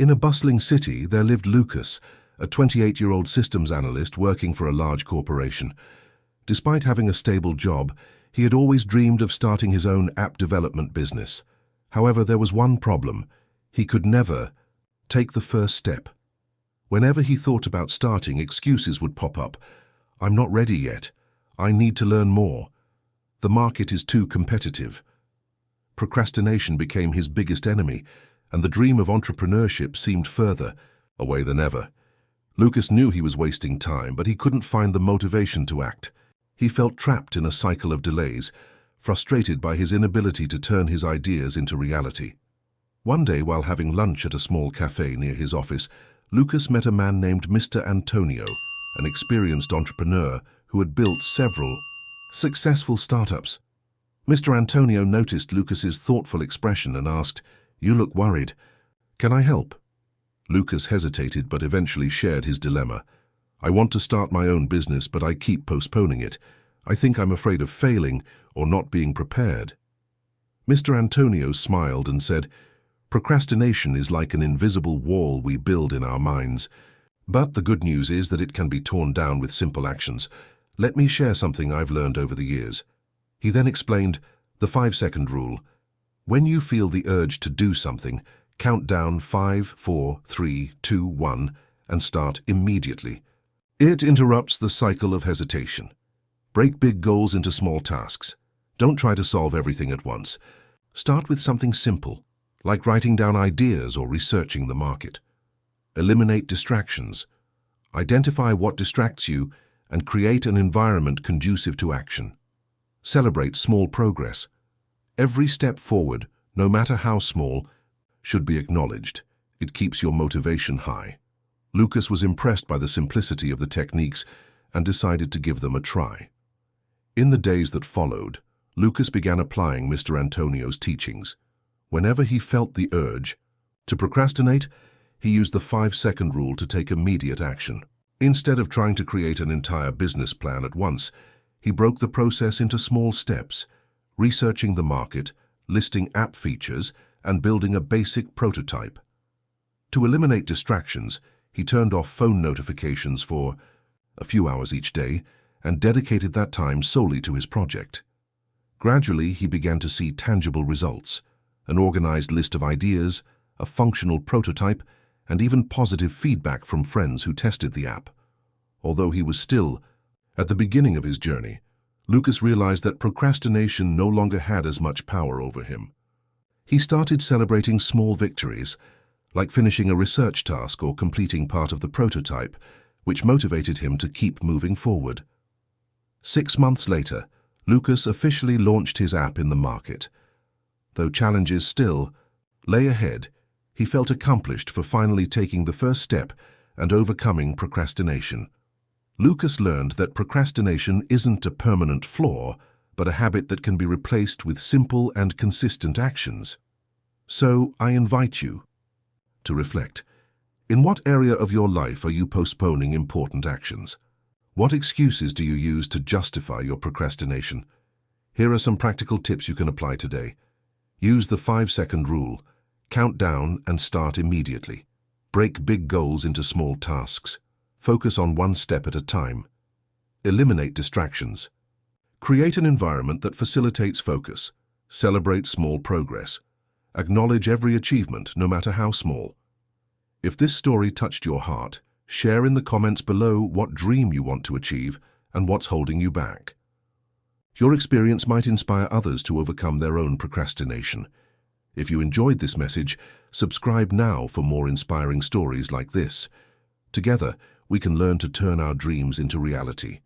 In a bustling city, there lived Lucas, a 28-year-old systems analyst working for a large corporation. Despite having a stable job, he had always dreamed of starting his own app development business. However, there was one problem. He could never take the first step. Whenever he thought about starting, excuses would pop up. I'm not ready yet. I need to learn more. The market is too competitive. Procrastination became his biggest enemy, and the dream of entrepreneurship seemed further away than ever. Lucas knew he was wasting time, but he couldn't find the motivation to act. He felt trapped in a cycle of delays, frustrated by his inability to turn his ideas into reality. One day, while having lunch at a small cafe near his office, Lucas met a man named Mr. Antonio, an experienced entrepreneur who had built several successful startups. Mr. Antonio noticed Lucas's thoughtful expression and asked, "You look worried. Can I help?" Lucas hesitated but eventually shared his dilemma. "I want to start my own business, but I keep postponing it. I think I'm afraid of failing or not being prepared." Mr. Antonio smiled and said, "Procrastination is like an invisible wall we build in our minds. But the good news is that it can be torn down with simple actions. Let me share something I've learned over the years." He then explained the 5-second rule. When you feel the urge to do something, count down 5, 4, 3, 2, 1, and start immediately. It interrupts the cycle of hesitation. Break big goals into small tasks. Don't try to solve everything at once. Start with something simple, like writing down ideas or researching the market. Eliminate distractions. Identify what distracts you and create an environment conducive to action. Celebrate small progress. Every step forward, no matter how small, should be acknowledged. It keeps your motivation high. Lucas was impressed by the simplicity of the techniques and decided to give them a try. In the days that followed, Lucas began applying Mr. Antonio's teachings. Whenever he felt the urge to procrastinate, he used the 5-second rule to take immediate action. Instead of trying to create an entire business plan at once, he broke the process into small steps, researching the market, listing app features, and building a basic prototype. To eliminate distractions, he turned off phone notifications for a few hours each day and dedicated that time solely to his project. Gradually, he began to see tangible results, an organized list of ideas, a functional prototype, and even positive feedback from friends who tested the app. Although he was still at the beginning of his journey, Lucas realized that procrastination no longer had as much power over him. He started celebrating small victories, like finishing a research task or completing part of the prototype, which motivated him to keep moving forward. 6 months later, Lucas officially launched his app in the market. Though challenges still lay ahead, he felt accomplished for finally taking the first step and overcoming procrastination. Lucas learned that procrastination isn't a permanent flaw, but a habit that can be replaced with simple and consistent actions. So I invite you to reflect. In what area of your life are you postponing important actions? What excuses do you use to justify your procrastination? Here are some practical tips you can apply today. Use the 5-second rule. Count down and start immediately. Break big goals into small tasks. Focus on one step at a time. Eliminate distractions. Create an environment that facilitates focus. Celebrate small progress. Acknowledge every achievement, no matter how small. If this story touched your heart, share in the comments below what dream you want to achieve and what's holding you back. Your experience might inspire others to overcome their own procrastination. If you enjoyed this message, subscribe now for more inspiring stories like this. Together, we can learn to turn our dreams into reality.